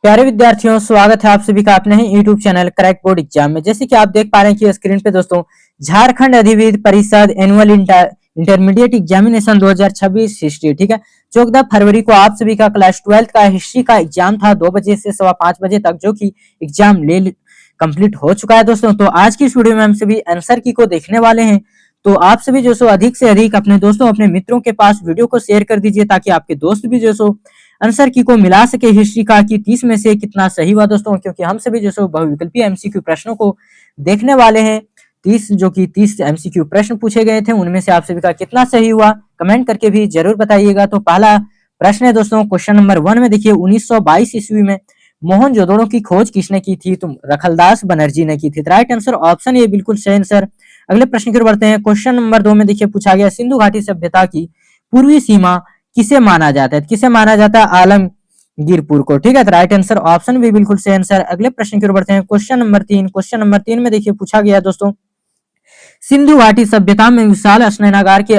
प्यारे विद्यार्थियों, स्वागत है आप सभी का अपने ही YouTube channel crack board exam में। जैसे कि आप देख पा रहे हैं कि स्क्रीन पे दोस्तों झारखंड अधिविद्य परिषद एनुअल इंटरमीडिएट एग्जामिनेशन 2026 हिस्ट्री, ठीक है। 14 फरवरी को आप सभी का क्लास 12 का हिस्ट्री का एग्जाम था 2 बजे से 5:15 बजे तक, जो कि एग्जाम कंप्लीट हो चुका है दोस्तों। तो आज की इस वीडियो में हम सभी आंसर की को देखने वाले हैं। तो आप सभी जो सो अधिक से अधिक अपने दोस्तों अपने मित्रों के पास वीडियो को शेयर कर दीजिए, ताकि आपके दोस्त भी जो सो आंसर की को मिला सके हिस्ट्री का कि 30 में से कितना सही हुआ दोस्तों, क्योंकि हम सभी जो सो बहुविकल्पीय एमसीक्यू प्रश्नों को देखने वाले हैं। 30 एमसीक्यू प्रश्न पूछे गए थे, उनमें से आप सभी का कितना सही हुआ कमेंट करके भी जरूर बताइएगा। तो पहला प्रश्न है दोस्तों, क्वेश्चन नंबर 1 में देखिए, 1922 ईस्वी में मोहनजोदड़ो की खोज किसने की थी? तो रखलदास बनर्जी ने की थी। राइट आंसर ऑप्शन ए बिल्कुल सही आंसर। अगले प्रश्न की ओर बढ़ते हैं। क्वेश्चन नंबर 2 में देखिए पूछा गया, सिंधु घाटी सभ्यता की पूर्वी सीमा किसे माना जाता है? किसे माना जाता है? आलमगीरपुर को, ठीक है। तो राइट आंसर ऑप्शन भी बिल्कुल सही आंसर। अगले प्रश्न की ओर बढ़ते हैं। क्वेश्चन नंबर 3, क्वेश्चन नंबर 3 में देखिए पूछा गया दोस्तों, सिंधु घाटी सभ्यता में विशाल स्नानागार के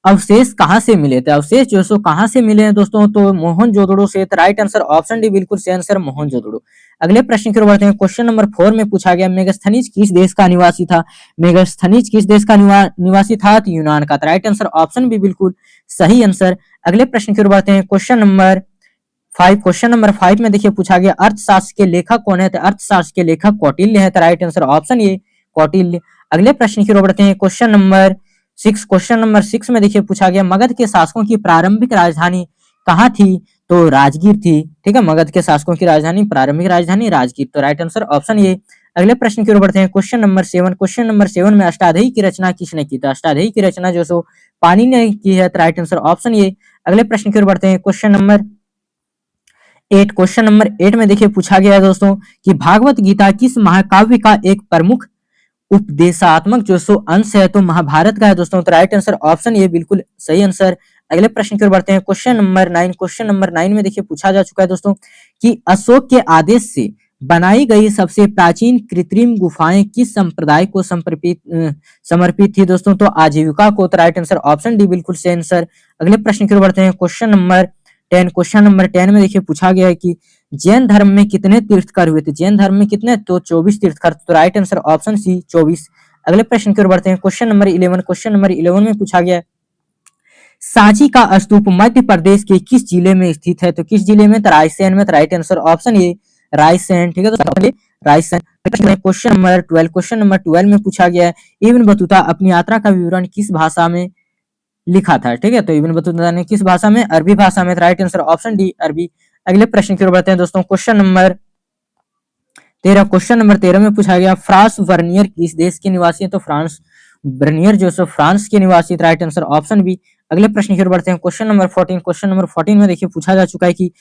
अवशेष कहां से मिले थे? अवशेष जो सो कहां से मिले हैं दोस्तों? तो मोहनजोदड़ो से। तो राइट आंसर ऑप्शन डी बिल्कुल सही आंसर, मोहनजोदड़ो। अगले प्रश्न की ओर बढ़ते हैं। क्वेश्चन नंबर 4 में पूछा गया, मेगास्थनीज किस देश का निवासी था? मेगास्थनीज किस देश का निवासी था? तो यूनान का। तो राइट आंसर ऑप्शन भी बिल्कुल सही आंसर। अगले प्रश्न की ओर बढ़ते हैं। क्वेश्चन नंबर 5 में देखिए पूछा गया, अर्थशास्त्र के लेखक कौन है? तो अर्थशास्त्र के लेखक कौटिल्य है। तो राइट आंसर ऑप्शन ये कौटिल्य। अगले प्रश्न की ओर बढ़ते हैं। क्वेश्चन नंबर 6 में देखिए पूछा गया, मगध के शासकों की प्रारंभिक राजधानी कहाँ थी? तो राजगीर थी, ठीक है। मगध के शासकों की राजधानी, प्रारंभिक राजधानी राजगीर। तो राइट आंसर ऑप्शन ये। अगले प्रश्न की ओर बढ़ते हैं। क्वेश्चन नंबर 7 में अष्टाध्यायी की रचना किसने की? तो अष्टाध्यायी की रचना जो सो पानी ने की है। तो राइट आंसर ऑप्शन ये। अगले प्रश्न की ओर बढ़ते हैं। क्वेश्चन नंबर 8 में देखिए पूछा गया है दोस्तों कि भागवत गीता किस महाकाव्य का एक प्रमुख उपदेशात्मक जो सो अंश है? तो महाभारत का है दोस्तों। तो राइट आंसर ऑप्शन ये बिल्कुल सही आंसर। अगले प्रश्न की ओर बढ़ते हैं। क्वेश्चन नंबर 9 में देखिए पूछा जा चुका है दोस्तों कि अशोक के आदेश से बनाई गई सबसे प्राचीन कृत्रिम गुफाएं किस संप्रदाय को समर्पित थी दोस्तों? तो आजीविका को। तो राइट आंसर ऑप्शन डी बिल्कुल सही आंसर। अगले प्रश्न की ओर बढ़ते हैं। क्वेश्चन नंबर 10 में देखिए पूछा गया है कि जैन धर्म में कितने तीर्थकर हुए थे? जैन धर्म में कितने? तो 24 तीर्थकर। तो राइट आंसर ऑप्शन सी 24। अगले प्रश्न की ओर बढ़ते हैं। क्वेश्चन नंबर 11 में पूछा गया, सांची का स्तूप मध्य प्रदेश के किस जिले में स्थित है? तो किस जिले में? तो रायसेन में। तो राइट आंसर ऑप्शन ये रायसेन, ठीक है। तो रायसेन। क्वेश्चन नंबर 12 में पूछा गया है, इब्न बतूता अपनी यात्रा का विवरण किस भाषा में लिखा था? ठीक है। तो इब्न बतूता ने किस भाषा में? अरबी भाषा में। राइट आंसर ऑप्शन डी अरबी। अगले प्रश्न की ओर बढ़ते हैं दोस्तों। क्वेश्चन नंबर 13 में पूछा गया, फ्रांस वर्नियर किस देश के निवासी है? तो फ्रांस वर्नियर जो सो फ्रांस के निवासी। Right answer option B. अगले प्रश्न की ओर बढ़ते हैं। क्वेश्चन नंबर 14 में देखिए पूछा जा चुका है कि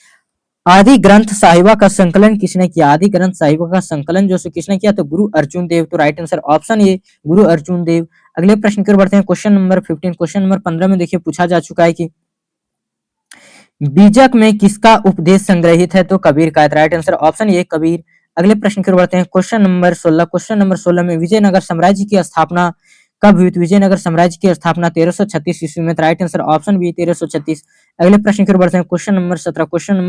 आदि ग्रंथ साहिबा का संकलन किसने किया? आदि ग्रंथ साहिबा का संकलन जो सो किसने किया? तो गुरु अर्जुन देव। तो राइट आंसर ऑप्शन ये गुरु अर्जुन देव। अगले प्रश्न की ओर बढ़ते हैं। क्वेश्चन नंबर 15 में देखिए पूछा जा चुका है कि बीजक में किसका उपदेश संग्रहित है? तो कबीर का। राइट आंसर ऑप्शन ये कबीर। अगले प्रश्न की ओर बढ़ते हैं। क्वेश्चन नंबर 16 में विजयनगर साम्राज्य की स्थापना कब हुई? विजयनगर साम्राज्य की स्थापना 1336 ईस्वी में। Right answer option B 1336। अगले प्रश्न की ओर बढ़ते हैं। क्वेश्चन नंबर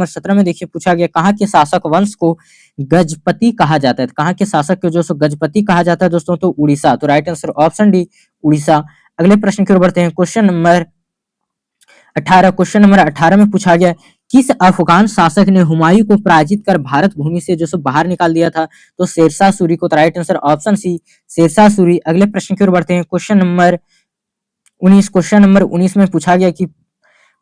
17 में देखिए पूछा गया, कहाँ के शासक वंश को गजपति कहा जाता है? कहाँ के शासक को जो सो गजपति कहा जाता है दोस्तों? तो उड़ीसा। तो right answer option D Orissa. अगले प्रश्न की ओर बढ़ते हैं। क्वेश्चन नंबर 18 में पूछा गया, किस अफगान शासक ने हुमायूं को पराजित कर भारत भूमि से जो सो बाहर निकाल दिया था? तो शेरशाह सूरी को। तो right answer option C Shershah Suri. अगले प्रश्न की ओर बढ़ते हैं। क्वेश्चन नंबर 19 में पूछा गया कि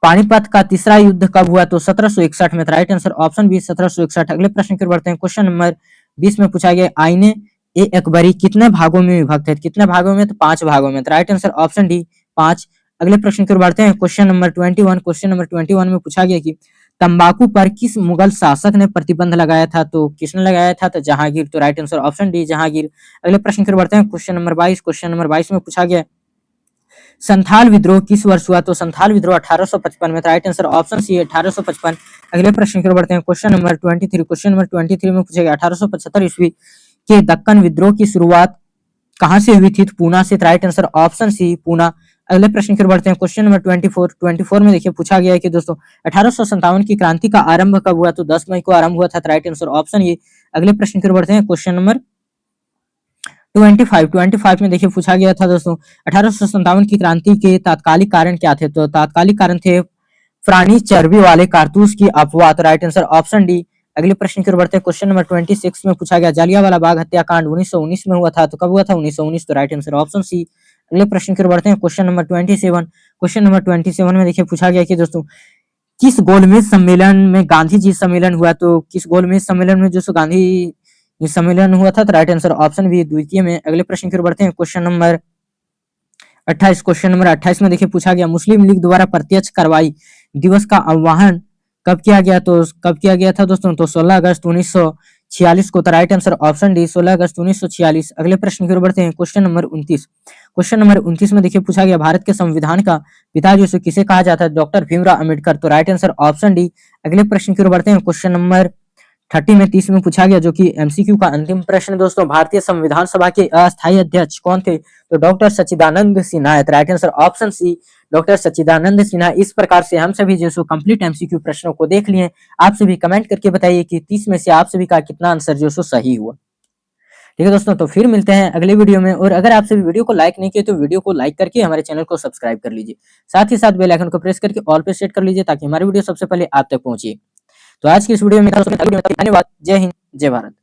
पानीपत का तीसरा युद्ध कब हुआ? तो 1761 में। Right answer option B 1761। अगले प्रश्न की ओर बढ़ते हैं। क्वेश्चन नंबर 20 में पूछा गया, आईने ए अकबरी कितने भागों में विभक्त है? कितने भागों में? तो 5 भागों में। Right answer option D 5। अगले प्रश्न की ओर बढ़ते हैं। क्वेश्चन नंबर 21 में पूछा गया कि तंबाकू पर किस मुगल शासक ने प्रतिबंध लगाया था? तो किसने लगाया था? तो जहांगीर। तो right answer option D Jahangir. अगले प्रश्न की ओर बढ़ते हैं। क्वेश्चन नंबर 22 में पूछा गया, संथाल विद्रोह किस वर्ष हुआ? तो संथाल विद्रोह 1855 में। Right answer option C 1855। अगले प्रश्न की ओर बढ़ते हैं। क्वेश्चन नंबर 23 में पूछा गया, 1875 ईस्वी के दक्कन विद्रोह की शुरुआत कहां से हुई थी? तो पूना से। Right answer option C Poona. अगले प्रश्न की ओर बढ़ते हैं। क्वेश्चन नंबर 24 में देखिए पूछा गया है कि दोस्तों 1857 की क्रांति का आरंभ कब हुआ? तो 10 मई को आरंभ हुआ था। राइट आंसर ऑप्शन ये। अगले प्रश्न की ओर बढ़ते हैं। क्वेश्चन नंबर 25 में देखिए पूछा गया था दोस्तों 1857 की क्रांति के तात्कालिक कारण क्या थे? तो तात्कालिक कारण थे प्राणी चर्बी वाले कारतूस की अफवाह। तो राइट आंसर ऑप्शन डी। अगले प्रश्न की ओर बढ़ते हैं। क्वेश्चन नंबर 26 में पूछा गया जलियांवाला बाग हत्याकांड 1919 में हुआ था। तो कब हुआ था? 1919। तो राइट आंसर ऑप्शन सी। अगले प्रश्न की ओर बढ़ते हैं। क्वेश्चन नंबर 27 में देखिए पूछा गया कि दोस्तों किस गोलमेज सम्मेलन में गांधी जी सम्मेलन हुआ? तो किस गोलमेज सम्मेलन में जो गांधी सम्मेलन हुआ था? तो राइट आंसर ऑप्शन बी द्वितीय में। अगले प्रश्न की ओर बढ़ते हैं। क्वेश्चन नंबर 28 में देखिए पूछा गया मुस्लिम लीग द्वारा प्रत्यक्ष कार्रवाई दिवस का आह्वान कब किया गया? तो कब किया गया था दोस्तों? तो 16 अगस्त 1946 को। तो राइट आंसर ऑप्शन डी 16 अगस्त 1946। अगले प्रश्न की ओर बढ़ते हैं। क्वेश्चन नंबर 29 में देखिए पूछा गया भारत के संविधान का पिता जो किसे कहा जाता है? डॉक्टर भीमराव अम्बेडकर। तो राइट आंसर ऑप्शन डी। अगले प्रश्न की ओर बढ़ते हैं। क्वेश्चन नंबर 30 में पूछा गया जो कि एमसीक्यू का अंतिम प्रश्न दोस्तों भारतीय संविधान सभा के अस्थायी अध्यक्ष कौन थे? तो doctor Sachchidanand Sinha. Right answer option C doctor Sachchidanand Sinha. इस प्रकार से हम सभी जो कंप्लीट एमसीक्यू प्रश्नों को देख लिए। आप सभी कमेंट करके बताइए कि 30 में से आप सभी का कितना आंसर जो सही हुआ। ठीक है दोस्तों, तो फिर मिलते हैं अगले वीडियो में। और अगर आप सभी वीडियो को लाइक नहीं किए तो वीडियो को लाइक करके हमारे चैनल को सब्सक्राइब कर लीजिए। साथ ही साथ बेल आइकन को प्रेस करके ऑल पे सेट कर लीजिए ताकि हमारी वीडियो सबसे पहले आप तक पहुंचे। तो आज की इस वीडियो में धन्यवाद। जय हिंद, जय भारत।